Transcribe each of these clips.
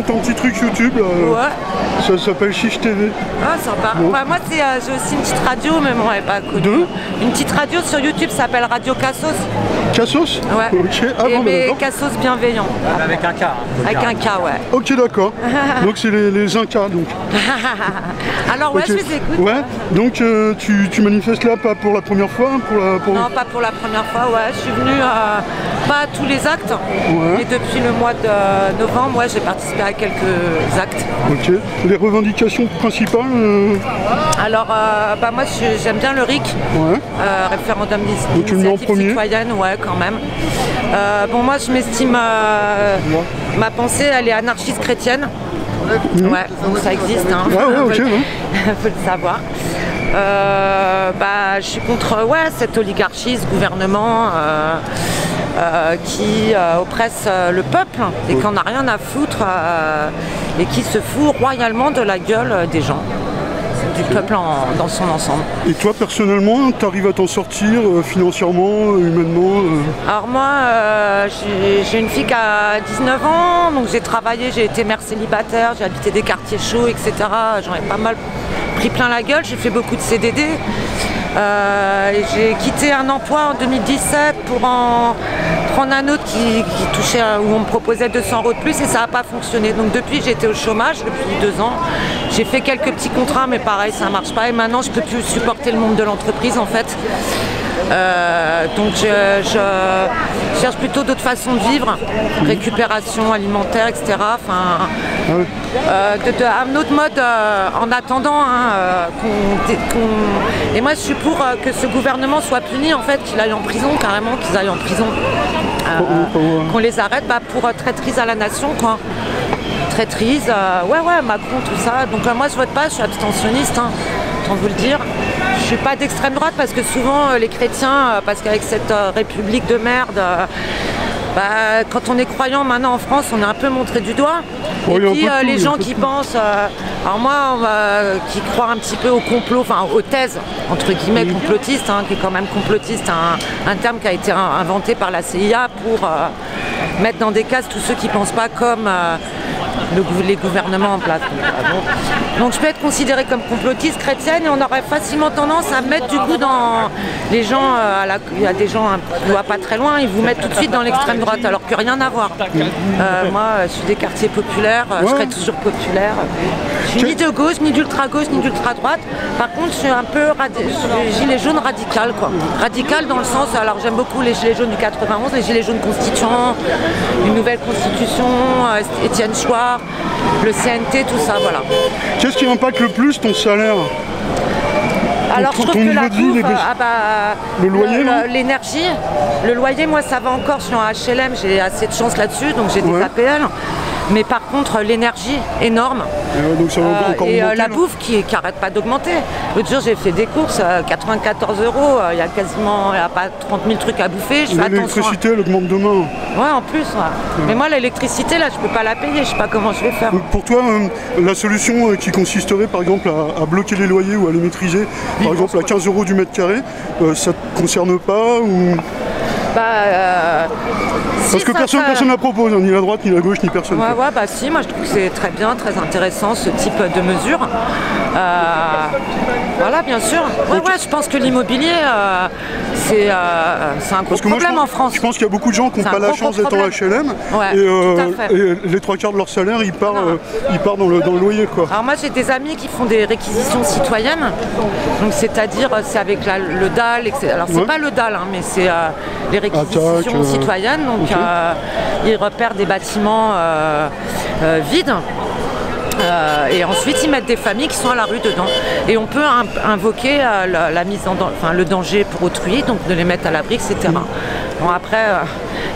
montes un petit truc YouTube, Ouais. ça s'appelle Chiche TV. Ah, sympa. Bon. Ouais, moi, j'ai aussi une petite radio, mais bon, elle n'est pas connue. Deux. Une petite radio sur YouTube s'appelle Radio Cassos. Cassos? Ouais. Ok, ah bon, mais d'accord. Cassos bienveillant. Avec un K. Hein, Avec un K, ouais. Ok, d'accord. Donc c'est les Incas, donc. Alors, ouais, Ok. je les écoute. Ouais, donc tu manifestes là pas pour la première fois, Non, pas pour la première fois, ouais. Je suis venue pas à tous les actes, mais depuis le mois de novembre, ouais, j'ai participé à quelques actes. Ok. Les revendications principales Alors, bah, moi, j'aime bien le RIC, Ouais. référendum Donc, tu le mets en d'initiative premier. citoyenne, ouais, quand même. Bon, moi, je m'estime, ma pensée, elle est anarchiste chrétienne. Ouais, donc ça existe, hein. Ah ouais, ok, ouais. Faut le savoir. Bah, je suis contre cette oligarchie, ce gouvernement qui oppresse le peuple et qui n'en a rien à foutre et qui se fout royalement de la gueule des gens, du peuple dans son ensemble. Et toi, personnellement, tu arrives à t'en sortir financièrement, humainement Alors moi, j'ai une fille qui a 19 ans, donc j'ai travaillé, j'ai été mère célibataire, j'ai habité des quartiers chauds, etc. J'en ai pas mal pris plein la gueule, j'ai fait beaucoup de CDD. J'ai quitté un emploi en 2017 pour en prendre un autre qui touchait, où on me proposait 200 € de plus et ça n'a pas fonctionné. Donc depuis, j'étais au chômage depuis 2 ans. J'ai fait quelques petits contrats, mais pareil, ça ne marche pas. Et maintenant, je ne peux plus supporter le monde de l'entreprise, en fait. Donc je cherche plutôt d'autres façons de vivre, récupération alimentaire, etc. Enfin, un autre mode en attendant et moi je suis pour que ce gouvernement soit puni, en fait, qu'il aille en prison, carrément qu'ils aillent en prison, qu'on les arrête pour traîtrise à la nation, quoi. Traîtrise, ouais, Macron, tout ça. Donc moi je vote pas, je suis abstentionniste, hein, autant vous le dire. Je suis pas d'extrême droite parce que souvent les chrétiens, parce qu'avec cette république de merde, quand on est croyant maintenant en France, on est un peu montré du doigt. Et puis les gens qui pensent, alors moi, qui croient un petit peu au complot, enfin aux thèses, entre guillemets, complotistes, hein, qui est quand même complotiste, un terme qui a été inventé par la CIA pour mettre dans des cases tous ceux qui pensent pas comme les gouvernements en place. Donc je peux être considérée comme complotiste chrétienne et on aurait facilement tendance à mettre du coup dans les gens, il y a des gens qui ne voient pas très loin, ils vous mettent tout de suite dans l'extrême droite alors que rien à voir. Moi je suis des quartiers populaires, je serai toujours populaire. Je suis ni de gauche, ni d'ultra gauche, ni d'ultra droite. Par contre je suis un peu gilet jaune radical, quoi. Radical dans le sens, alors j'aime beaucoup les gilets jaunes du 91, les gilets jaunes constituants, une nouvelle constitution, Étienne Chouard, le CNT, tout ça, voilà. Qu'est-ce qui impacte le plus ton salaire? Alors je trouve que la bouffe, le loyer, l'énergie, le loyer, moi ça va encore, je suis en HLM, j'ai assez de chance là-dessus, donc j'ai des APL. Mais par contre, l'énergie, énorme. Donc ça va encore et monter, la bouffe qui n'arrête pas d'augmenter. L'autre jour, j'ai fait des courses, 94 €, il y a quasiment pas 30 000 trucs à bouffer. Je fais attention. L'électricité, elle augmente demain. Ouais, en plus. Ouais. Mais moi, l'électricité, là, je peux pas la payer, je sais pas comment je vais faire. Donc pour toi, la solution qui consisterait, par exemple, à bloquer les loyers ou à les maîtriser, par exemple, à 15 € du mètre carré, ça te concerne pas ou... Parce que personne ne la propose, hein, ni la droite, ni la gauche, ni personne. Ouais, bah si, moi je trouve que c'est très bien, très intéressant ce type de mesure. Voilà, bien sûr. Ouais, je pense que l'immobilier, c'est un gros problème en France. Je pense qu'il y a beaucoup de gens qui n'ont pas la chance d'être en HLM. Ouais, et les 3/4 de leur salaire, ils partent dans le loyer, quoi. Alors moi j'ai des amis qui font des réquisitions citoyennes. Donc c'est-à-dire, c'est avec le DAL, etc. Alors c'est pas le DAL, hein, mais c'est les réquisitions citoyennes. Donc ils repèrent des bâtiments vides. Et ensuite ils mettent des familles qui sont à la rue dedans et on peut invoquer la mise le danger pour autrui, donc de les mettre à l'abri, etc. Bon après,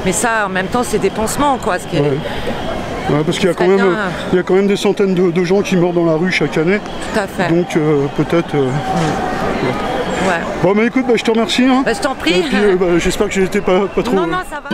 mais ça en même temps c'est des pansements, quoi, ce qui est... Ouais, parce qu'il y a quand même des centaines de gens qui meurent dans la rue chaque année. Tout à fait. Donc peut-être... Ouais. Bon, mais écoute, je te remercie. Hein. Je t'en prie. Et puis, j'espère que j'ai été pas trop... Non, ça va.